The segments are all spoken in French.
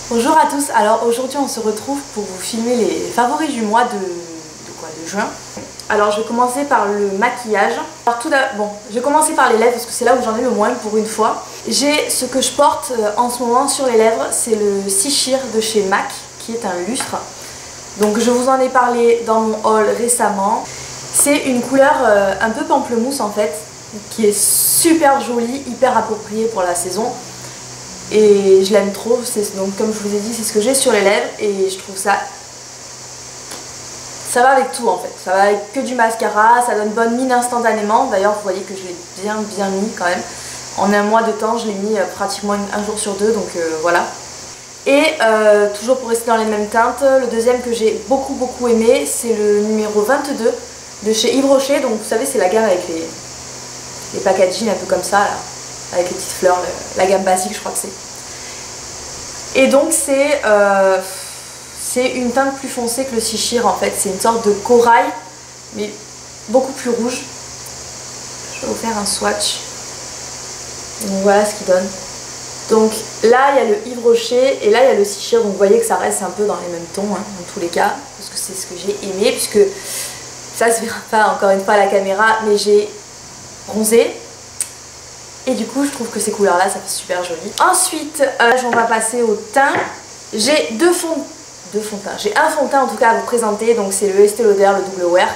Bonjour à tous, alors aujourd'hui on se retrouve pour vous filmer les favoris du mois de juin. Alors je vais commencer par le maquillage. Alors bon, je vais commencer par les lèvres parce que c'est là où j'en ai le moins pour une fois. J'ai ce que je porte en ce moment sur les lèvres, c'est le Seashire de chez MAC qui est un lustre. Donc je vous en ai parlé dans mon haul récemment. C'est une couleur un peu pamplemousse en fait, qui est super jolie, hyper appropriée pour la saison. Et je l'aime trop, donc comme je vous ai dit, c'est ce que j'ai sur les lèvres et je trouve ça va avec tout en fait, ça va avec que du mascara, ça donne bonne mine instantanément. D'ailleurs vous voyez que je l'ai bien mis quand même, en un mois de temps je l'ai mis pratiquement un jour sur deux, donc voilà. Et toujours pour rester dans les mêmes teintes, le deuxième que j'ai beaucoup aimé, c'est le numéro 22 de chez Yves Rocher. Donc vous savez, c'est la gamme avec les packaging un peu comme ça là, avec les petites fleurs, la gamme basique je crois que c'est. Et donc c'est une teinte plus foncée que le Seashire en fait, c'est une sorte de corail mais beaucoup plus rouge. Je vais vous faire un swatch. Donc voilà ce qu'il donne. Donc là il y a le Yves Rocher et là il y a le Seashire, donc vous voyez que ça reste un peu dans les mêmes tons hein, dans tous les cas, parce que c'est ce que j'ai aimé, puisque ça se verra pas encore une fois à la caméra, mais j'ai bronzé. Et du coup je trouve que ces couleurs là ça fait super joli. Ensuite on va passer au teint. J'ai deux fonds de teint. J'ai un fond de teint en tout cas à vous présenter, donc c'est le Estée Lauder, le Double Wear.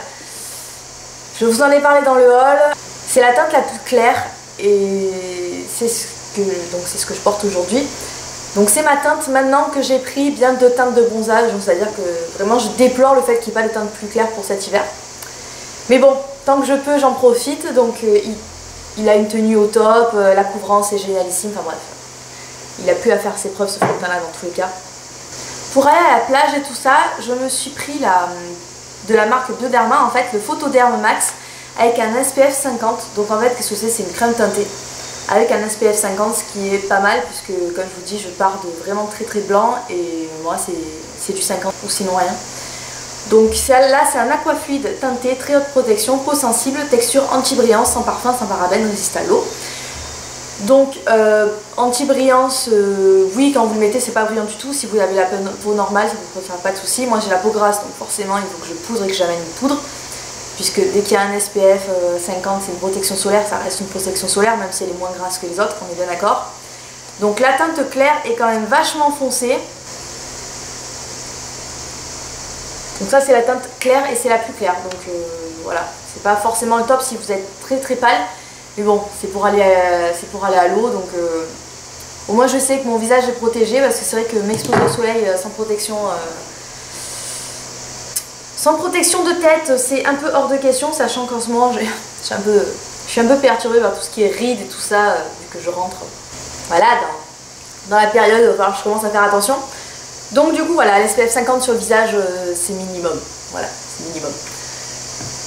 Je vous en ai parlé dans le haul. C'est la teinte la plus claire et c'est ce que je porte aujourd'hui. Donc c'est ma teinte maintenant que j'ai pris bien deux teintes de bronzage, donc c'est à dire que vraiment je déplore le fait qu'il n'y ait pas de teinte plus claire pour cet hiver. Mais bon, tant que je peux j'en profite, donc il a une tenue au top, la couvrance est génialissime, enfin bref. Il a plus à faire ses preuves ce fond de teint là dans tous les cas. Pour aller à la plage et tout ça, je me suis pris de la marque de Derma en fait, le Photoderm Max avec un SPF 50. Donc en fait, qu'est-ce que c'est une crème teintée avec un SPF 50, ce qui est pas mal puisque comme je vous dis, je pars de vraiment très blanc et moi c'est du 50 ou sinon rien. Donc celle-là c'est un aquafluide teinté, très haute protection, peau sensible, texture anti-brillance, sans parfum, sans parabènes, résiste à l'eau. Donc anti-brillance, oui quand vous le mettez c'est pas brillant du tout. Si vous avez la peau normale ça ne vous fera pas de soucis. Moi j'ai la peau grasse donc forcément il faut que je poudre et que j'amène une poudre, puisque dès qu'il y a un SPF 50 c'est une protection solaire, ça reste une protection solaire même si elle est moins grasse que les autres, on est bien d'accord. Donc la teinte claire est quand même vachement foncée. Donc ça c'est la teinte claire et c'est la plus claire, donc voilà, c'est pas forcément le top si vous êtes très pâle. Mais bon, c'est pour aller à l'eau, donc au moins je sais que mon visage est protégé, parce que c'est vrai que m'exposer au soleil sans protection de tête, c'est un peu hors de question, sachant qu'en ce moment je suis un peu perturbée par tout ce qui est rides et tout ça, vu que je rentre voilà, dans la période où il va falloir que je commence à faire attention. Donc du coup voilà, l'SPF 50 sur le visage c'est minimum, voilà, c'est minimum.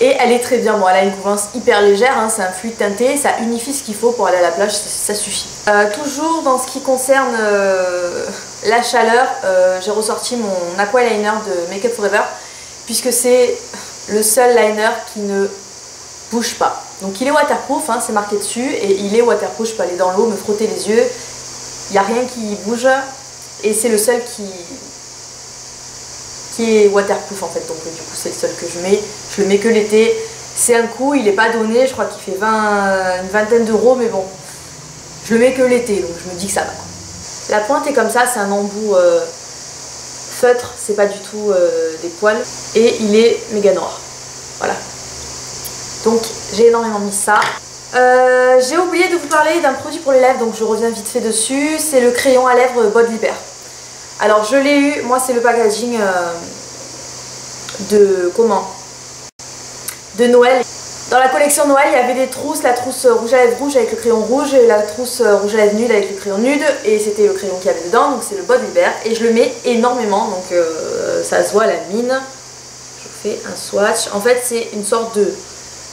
Et elle est très bien, bon, elle a une couvrance hyper légère, hein, c'est un fluide teinté, ça unifie ce qu'il faut pour aller à la plage, ça suffit. Toujours dans ce qui concerne la chaleur, j'ai ressorti mon Aqua Liner de Make Up For Ever, puisque c'est le seul liner qui ne bouge pas. Donc il est waterproof, hein, c'est marqué dessus, et il est waterproof, je peux aller dans l'eau, me frotter les yeux, il n'y a rien qui bouge, et c'est le seul qui est waterproof en fait, donc du coup c'est le seul que je le mets que l'été. C'est un coût, il n'est pas donné, je crois qu'il fait une vingtaine d'euros, mais bon, je le mets que l'été, donc je me dis que ça va. La pointe est comme ça, c'est un embout feutre, c'est pas du tout des poils, et il est méga noir, voilà. Donc j'ai énormément mis ça. J'ai oublié de vous parler d'un produit pour les lèvres, donc je reviens vite fait dessus, c'est le crayon à lèvres Bodliber. Alors je l'ai eu, moi c'est le packaging de Noël. Dans la collection Noël il y avait des trousses, la trousse rouge à lèvres rouge avec le crayon rouge et la trousse rouge à lèvres nude avec le crayon nude, et c'était le crayon qu'il y avait dedans, donc c'est le Bodliber, et je le mets énormément, donc ça se voit à la mine. Je fais un swatch, en fait c'est une sorte de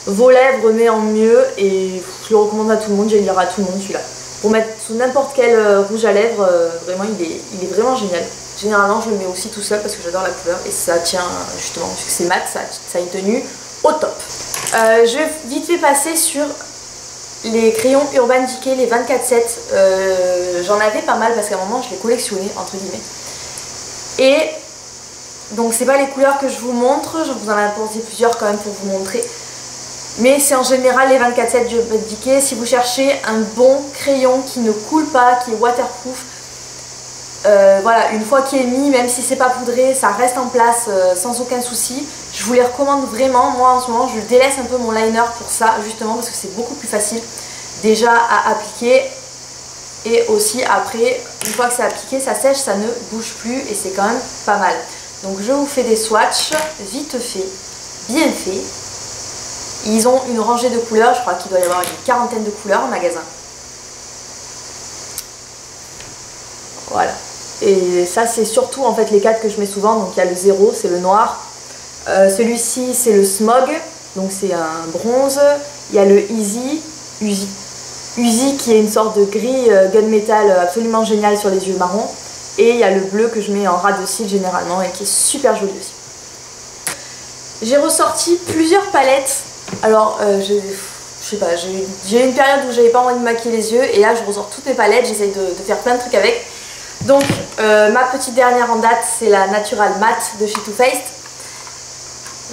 vos lèvres mais en mieux, et je le recommande à tout le monde, je vais le dire à tout le monde celui-là. Pour mettre sous n'importe quel rouge à lèvres, vraiment il est vraiment génial. Généralement je le mets aussi tout seul parce que j'adore la couleur et ça tient justement, vu que c'est mat, ça a une tenue au top. Je vais vite fait passer sur les crayons Urban Decay, les 24/7, j'en avais pas mal parce qu'à un moment je les collectionnais entre guillemets. Et donc c'est pas les couleurs que je vous montre, je vous en ai apporté plusieurs quand même pour vous montrer. Mais c'est en général les 24/7 d'Urban Decay. Si vous cherchez un bon crayon qui ne coule pas, qui est waterproof, voilà, une fois qu'il est mis, même si c'est pas poudré, ça reste en place sans aucun souci. Je vous les recommande vraiment. Moi en ce moment je délaisse un peu mon liner pour ça, justement parce que c'est beaucoup plus facile déjà à appliquer. Et aussi après, une fois que c'est appliqué, ça sèche, ça ne bouge plus et c'est quand même pas mal. Donc je vous fais des swatchs vite fait, bien fait. Ils ont une rangée de couleurs, je crois qu'il doit y avoir une quarantaine de couleurs en magasin. Voilà. Et ça c'est surtout en fait les 4 que je mets souvent. Donc il y a le 0, c'est le noir. Celui-ci c'est le smog, donc c'est un bronze. Il y a le Uzi qui est une sorte de gris gunmetal absolument génial sur les yeux marrons. Et il y a le bleu que je mets en ras de cils généralement et qui est super joli aussi. J'ai ressorti plusieurs palettes. Alors je sais pas, j'ai eu une période où j'avais pas envie de maquiller les yeux et là je ressors toutes mes palettes, j'essaye de faire plein de trucs avec. Donc ma petite dernière en date c'est la Natural Matte de chez Too Faced.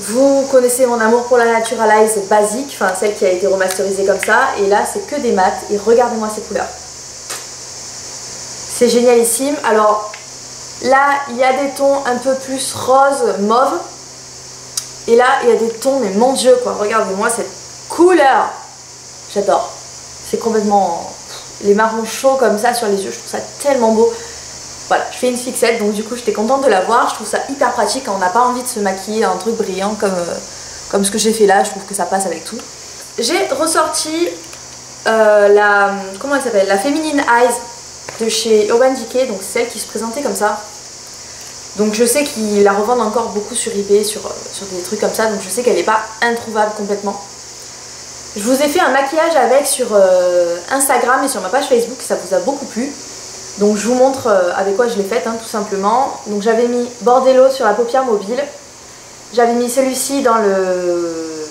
Vous connaissez mon amour pour la Naturalize basique, enfin celle qui a été remasterisée comme ça. Et là c'est que des mattes et regardez-moi ces couleurs. C'est génialissime. Alors là il y a des tons un peu plus rose, mauve. Et là il y a des tons, mais mon dieu quoi, regardez-moi cette couleur. J'adore. C'est complètement... les marrons chauds comme ça sur les yeux, je trouve ça tellement beau. Voilà, je fais une fixette, donc du coup j'étais contente de la voir. Je trouve ça hyper pratique quand on n'a pas envie de se maquiller un truc brillant comme ce que j'ai fait là. Je trouve que ça passe avec tout. J'ai ressorti comment elle s'appelle, la Feminine Eyes de chez Urban Decay, donc celle qui se présentait comme ça. Donc je sais qu'ils la revendent encore beaucoup sur eBay, sur des trucs comme ça, donc je sais qu'elle n'est pas introuvable complètement. Je vous ai fait un maquillage avec sur Instagram et sur ma page Facebook, ça vous a beaucoup plu. Donc je vous montre avec quoi je l'ai faite, hein, tout simplement. Donc j'avais mis Bordello sur la paupière mobile. J'avais mis celui-ci dans le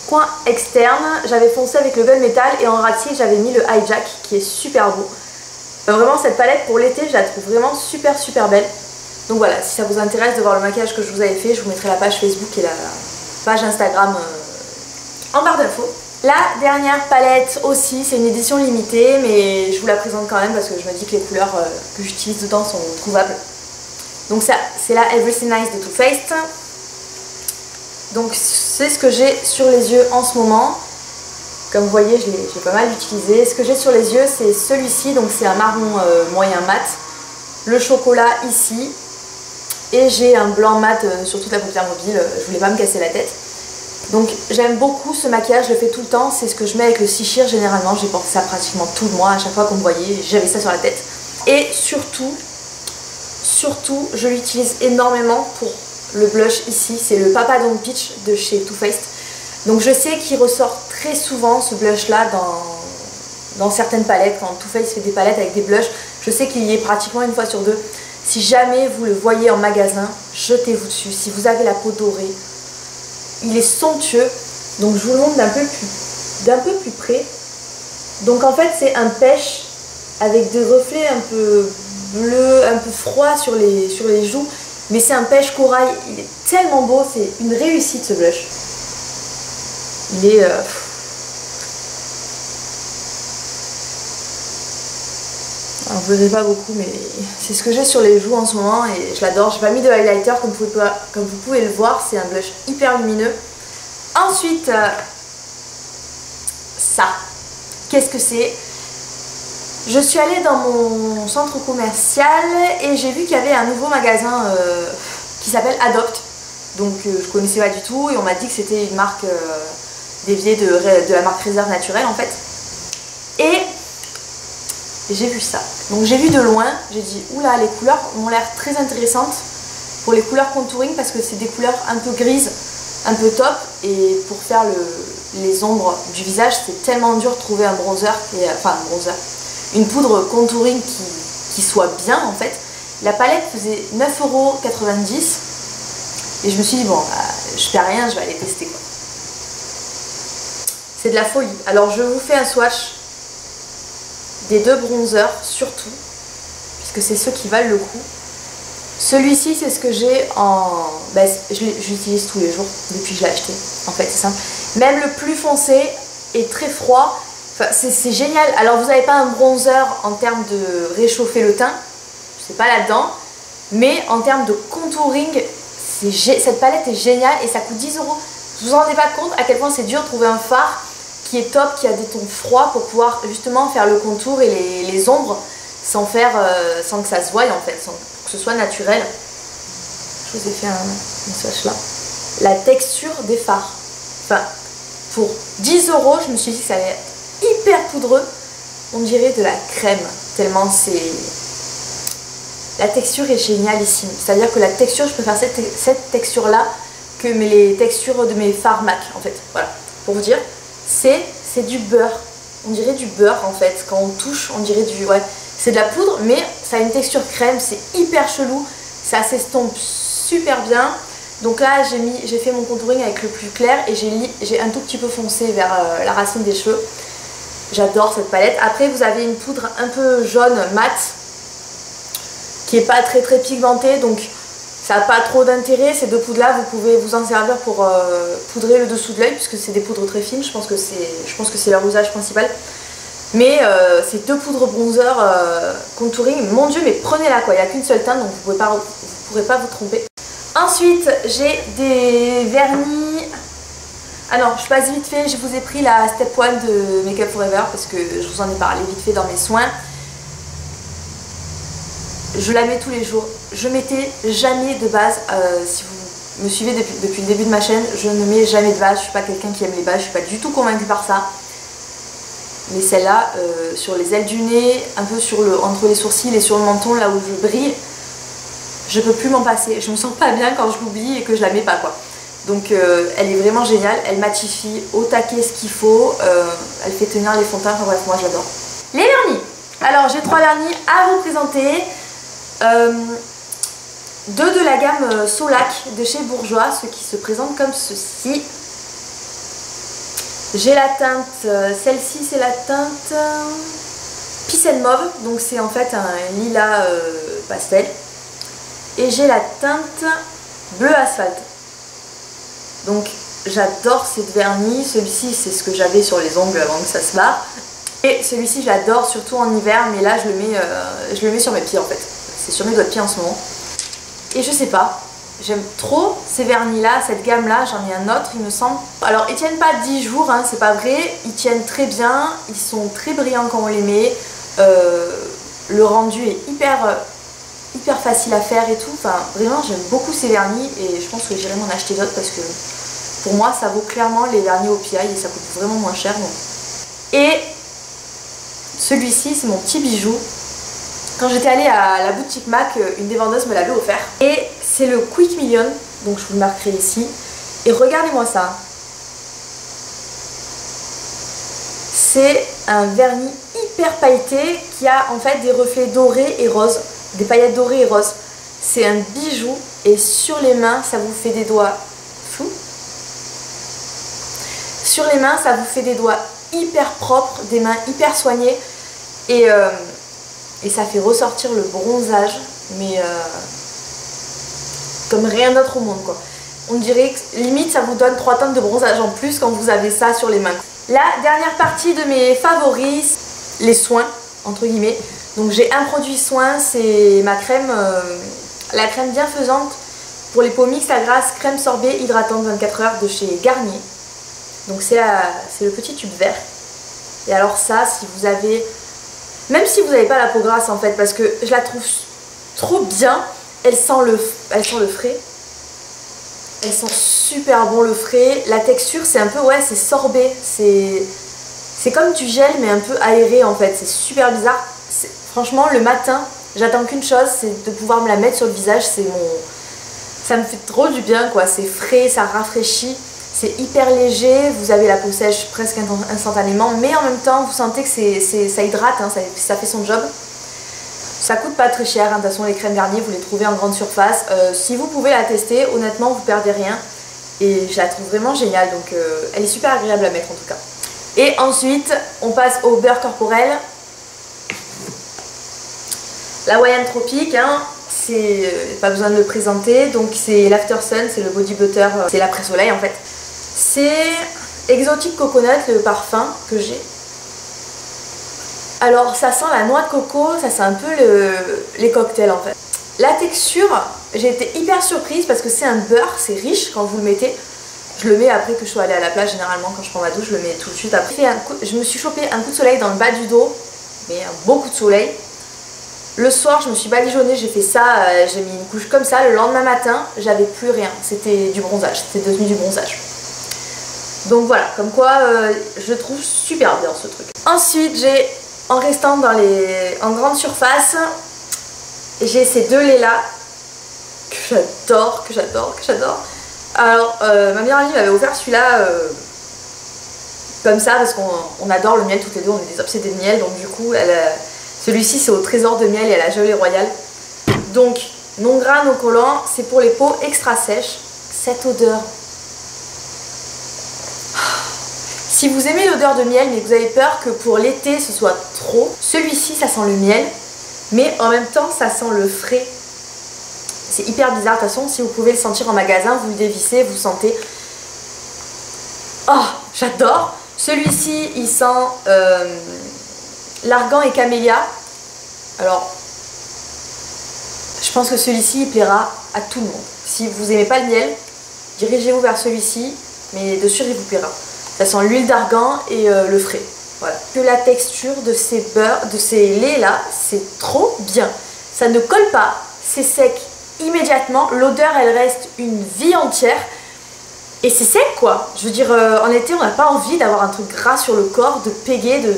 coin externe. J'avais foncé avec le gunmetal et en ras de cils j'avais mis le hijack qui est super beau. Vraiment cette palette pour l'été je la trouve vraiment super belle. Donc voilà, si ça vous intéresse de voir le maquillage que je vous avais fait, je vous mettrai la page Facebook et la page Instagram en barre d'infos. La dernière palette aussi, c'est une édition limitée, mais je vous la présente quand même parce que je me dis que les couleurs que j'utilise dedans sont trouvables. Donc ça, c'est la Everything Nice de Too Faced. Donc c'est ce que j'ai sur les yeux en ce moment. Comme vous voyez, j'ai pas mal utilisé. Ce que j'ai sur les yeux, c'est celui-ci, donc c'est un marron moyen mat. Le chocolat ici. Et j'ai un blanc mat sur toute la paupière mobile, je voulais pas me casser la tête. Donc j'aime beaucoup ce maquillage, je le fais tout le temps, c'est ce que je mets avec le Seashir généralement, j'ai porté ça pratiquement tout le mois, à chaque fois qu'on me voyait, j'avais ça sur la tête. Et surtout, je l'utilise énormément pour le blush ici, c'est le Papa Don't Peach de chez Too Faced. Donc je sais qu'il ressort très souvent ce blush là dans certaines palettes, quand Too Faced fait des palettes avec des blushs, je sais qu'il y est pratiquement une fois sur deux. Si jamais vous le voyez en magasin, jetez-vous dessus, si vous avez la peau dorée. Il est somptueux, donc je vous le montre d'un peu plus près. Donc en fait c'est un pêche avec des reflets un peu bleus, un peu froid sur les joues. Mais c'est un pêche corail, il est tellement beau, c'est une réussite ce blush. Il est... Alors, vous ne verrez pas beaucoup, mais c'est ce que j'ai sur les joues en ce moment et je l'adore. J'ai pas mis de highlighter comme vous pouvez le voir, c'est un blush hyper lumineux. Ensuite, ça, qu'est-ce que c'est? Je suis allée dans mon centre commercial et j'ai vu qu'il y avait un nouveau magasin qui s'appelle Adopt. Donc je connaissais pas du tout et on m'a dit que c'était une marque déviée de la marque Réserve Naturelle en fait. Et j'ai vu ça. Donc j'ai vu de loin, j'ai dit oula, les couleurs ont l'air très intéressantes pour les couleurs contouring parce que c'est des couleurs un peu grises, un peu top, et pour faire les ombres du visage c'est tellement dur de trouver un bronzer, une poudre contouring qui soit bien en fait. La palette faisait 9,90 € et je me suis dit bon, je perds rien, je vais aller tester quoi. c'est de la folie. Alors je vous fais un swatch des deux bronzers surtout, puisque c'est ceux qui valent le coup. Celui-ci c'est ce que j'ai en... Ben, je l'utilise tous les jours depuis que je l'ai acheté, en fait c'est simple. Même le plus foncé est très froid, enfin, c'est génial. Alors vous n'avez pas un bronzer en termes de réchauffer le teint, c'est pas là-dedans, mais en termes de contouring, cette palette est géniale et ça coûte 10 €. Vous vous rendez pas compte à quel point c'est dur de trouver un fard qui est top, qui a des tons froids pour pouvoir justement faire le contour et les ombres sans que ça se voie en fait, sans que ce soit naturel. Je vous ai fait un swatch là. La texture des fards. Enfin, pour 10 €, je me suis dit que ça allait être hyper poudreux. On dirait de la crème, tellement c'est... La texture est génialissime. C'est-à-dire que la texture, je préfère cette texture-là que les textures de mes fards MAC, en fait. Voilà, pour vous dire, c'est du beurre. On dirait du beurre, en fait. Quand on touche, on dirait du... Ouais, c'est de la poudre, mais ça a une texture crème. C'est hyper chelou. Ça s'estompe super bien. Donc là, j'ai fait mon contouring avec le plus clair et j'ai un tout petit peu foncé vers la racine des cheveux. J'adore cette palette. Après, vous avez une poudre un peu jaune mat qui est pas très pigmentée, donc ça n'a pas trop d'intérêt. Ces deux poudres là, vous pouvez vous en servir pour poudrer le dessous de l'œil, puisque c'est des poudres très fines. Je pense que c'est leur usage principal. Mais ces deux poudres bronzer contouring, mon dieu, mais prenez-la quoi, il n'y a qu'une seule teinte, donc vous pourrez pas vous tromper. Ensuite, j'ai des vernis. Ah non, je passe vite fait, je vous ai pris la Step 1 de Make Up For Ever parce que je vous en ai parlé vite fait dans mes soins. Je la mets tous les jours. Je mettais jamais de base, si vous me suivez depuis le début de ma chaîne, je ne mets jamais de base. Je suis pas quelqu'un qui aime les bases, je suis pas du tout convaincue par ça. Mais celle-là, sur les ailes du nez, un peu entre les sourcils et sur le menton, là où je brille, je peux plus m'en passer. Je me sens pas bien quand je l'oublie et que je la mets pas quoi. Donc elle est vraiment géniale, elle matifie au taquet ce qu'il faut, elle fait tenir les fonds de teint, enfin bref, moi j'adore. Les vernis. Alors j'ai 3 vernis à vous présenter. Deux de la gamme Solac de chez Bourjois, ceux qui se présentent comme ceci. J'ai la teinte, celle-ci c'est la teinte Peace and Mauve, donc c'est en fait un lilas pastel. Et j'ai la teinte Bleu Asphalte. Donc j'adore cette vernis, celui-ci c'est ce que j'avais sur les ongles avant que ça se barre. Et celui-ci je l'adore surtout en hiver, mais là je le mets sur mes pieds en fait. C'est sur mes doigts de pied en ce moment. Et je sais pas, j'aime trop ces vernis là, cette gamme là, j'en ai un autre il me semble. Alors ils tiennent pas 10 jours, hein, c'est pas vrai, ils tiennent très bien, ils sont très brillants quand on les met. Le rendu est hyper facile à faire et tout, enfin vraiment j'aime beaucoup ces vernis et je pense que j'irai m'en acheter d'autres parce que pour moi ça vaut clairement les vernis au PI et ça coûte vraiment moins cher donc. Et celui-ci c'est mon petit bijou. Quand j'étais allée à la boutique MAC, une des vendeuses me l'avait offert. Et c'est le Quick Million, donc je vous le marquerai ici. Et regardez-moi ça. C'est un vernis hyper pailleté qui a en fait des reflets dorés et roses. Des paillettes dorées et roses. C'est un bijou et sur les mains ça vous fait des doigts fous. Sur les mains ça vous fait des doigts hyper propres, des mains hyper soignées et ça fait ressortir le bronzage mais comme rien d'autre au monde quoi. On dirait que limite ça vous donne 3 teintes de bronzage en plus quand vous avez ça sur les mains. La dernière partie de mes favoris, les soins entre guillemets. Donc j'ai un produit soin, c'est ma crème, la crème bienfaisante pour les peaux mixtes à grasse, crème sorbet hydratante 24 heures de chez Garnier. Donc c'est le petit tube vert. Et alors ça, si vous avez, même si vous n'avez pas la peau grasse en fait, parce que je la trouve trop bien, elle sent le frais. Elle sent super bon le frais. La texture c'est un peu, ouais c'est sorbet, c'est comme du gel mais un peu aéré en fait, c'est super bizarre. Franchement le matin j'attends qu'une chose, c'est de pouvoir me la mettre sur le visage, ça me fait trop du bien quoi, c'est frais, ça rafraîchit, c'est hyper léger, vous avez la peau sèche presque instantanément mais en même temps vous sentez que ça hydrate, hein, ça fait son job. Ça coûte pas très cher, hein. De toute façon les crèmes Garnier vous les trouvez en grande surface, si vous pouvez la tester honnêtement vous perdez rien et je la trouve vraiment géniale donc elle est super agréable à mettre en tout cas. Et ensuite, on passe au beurre corporel. La Hawaiian Tropic, hein, c'est pas besoin de le présenter. Donc c'est l'After Sun, c'est le body butter, c'est l'après-soleil en fait. C'est Exotic Coconut, le parfum que j'ai. Alors ça sent la noix de coco, ça sent un peu les cocktails en fait. La texture, j'ai été hyper surprise parce que c'est un beurre, c'est riche quand vous le mettez. Je le mets après que je sois allée à la plage, généralement quand je prends ma douche, je le mets tout de suite après. Je me suis chopé un coup de soleil dans le bas du dos, mais un beau coup de soleil. Le soir, je me suis badigeonnée, j'ai fait ça, j'ai mis une couche comme ça. Le lendemain matin, j'avais plus rien, c'était du bronzage, c'était devenu du bronzage. Donc voilà, comme quoi je trouve super bien ce truc. Ensuite, j'ai, en restant en grande surface, j'ai ces deux laits là que j'adore, que j'adore, que j'adore. Alors ma meilleure amie m'avait offert celui-là comme ça parce qu'on adore le miel toutes les deux, on est des obsédés de miel, donc du coup celui-ci c'est au trésor de miel et à la gelée royale. Donc non gras, non collant, c'est pour les peaux extra sèches. Cette odeur. Si vous aimez l'odeur de miel mais que vous avez peur que pour l'été ce soit trop, celui-ci ça sent le miel mais en même temps ça sent le frais. C'est hyper bizarre, de toute façon si vous pouvez le sentir en magasin, vous le dévissez, vous sentez. Oh, j'adore. Celui-ci il sent l'argan et camélia. Alors je pense que celui-ci il plaira à tout le monde. Si vous n'aimez pas le miel, dirigez-vous vers celui-ci, mais de sûr il vous plaira. Ça sent l'huile d'argan et le frais. Voilà. Que la texture de ces beurres, de ces laits là, c'est trop bien. Ça ne colle pas, c'est sec immédiatement. L'odeur elle reste une vie entière. Et c'est sec quoi. Je veux dire, en été on n'a pas envie d'avoir un truc gras sur le corps, de péguer, de...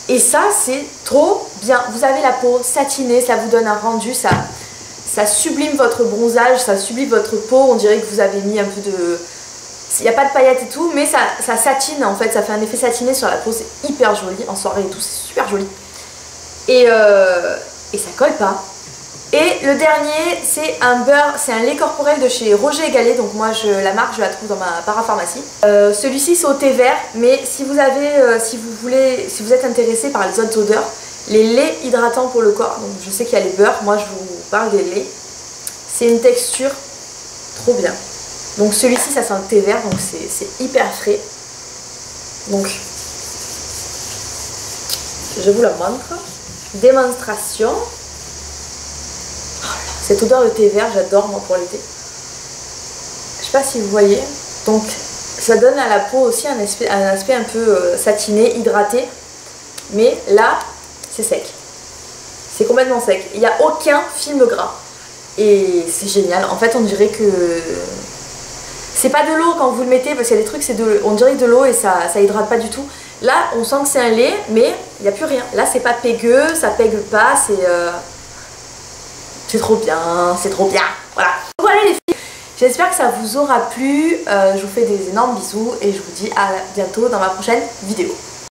Et ça c'est trop bien. Vous avez la peau satinée, ça vous donne un rendu, ça sublime votre bronzage, ça sublime votre peau. On dirait que vous avez mis un peu de... Il n'y a pas de paillettes et tout, mais ça satine en fait, ça fait un effet satiné sur la peau, c'est hyper joli, en soirée et tout, c'est super joli. Et ça colle pas. Et le dernier, c'est un beurre, c'est un lait corporel de chez Roger & Gallet, donc moi la marque je la trouve dans ma parapharmacie. Celui-ci c'est au thé vert, mais si vous êtes intéressé par les autres odeurs, les laits hydratants pour le corps, donc je sais qu'il y a les beurres, moi je vous parle des laits. C'est une texture trop bien. Donc celui-ci ça sent le thé vert, donc c'est hyper frais. Donc je vous le montre. Démonstration. Cette odeur de thé vert, j'adore moi pour l'été. Je sais pas si vous voyez. Donc ça donne à la peau aussi un aspect un peu satiné, hydraté. Mais là, c'est sec. C'est complètement sec. Il n'y a aucun film gras. Et c'est génial. En fait, on dirait que... C'est pas de l'eau quand vous le mettez, parce qu'il y a des trucs, on dirait de l'eau et ça hydrate pas du tout. Là, on sent que c'est un lait, mais il n'y a plus rien. Là, c'est pas pégueux, ça pègue pas, c'est trop bien, c'est trop bien. Voilà. Voilà les filles, j'espère que ça vous aura plu. Je vous fais des énormes bisous et je vous dis à bientôt dans ma prochaine vidéo.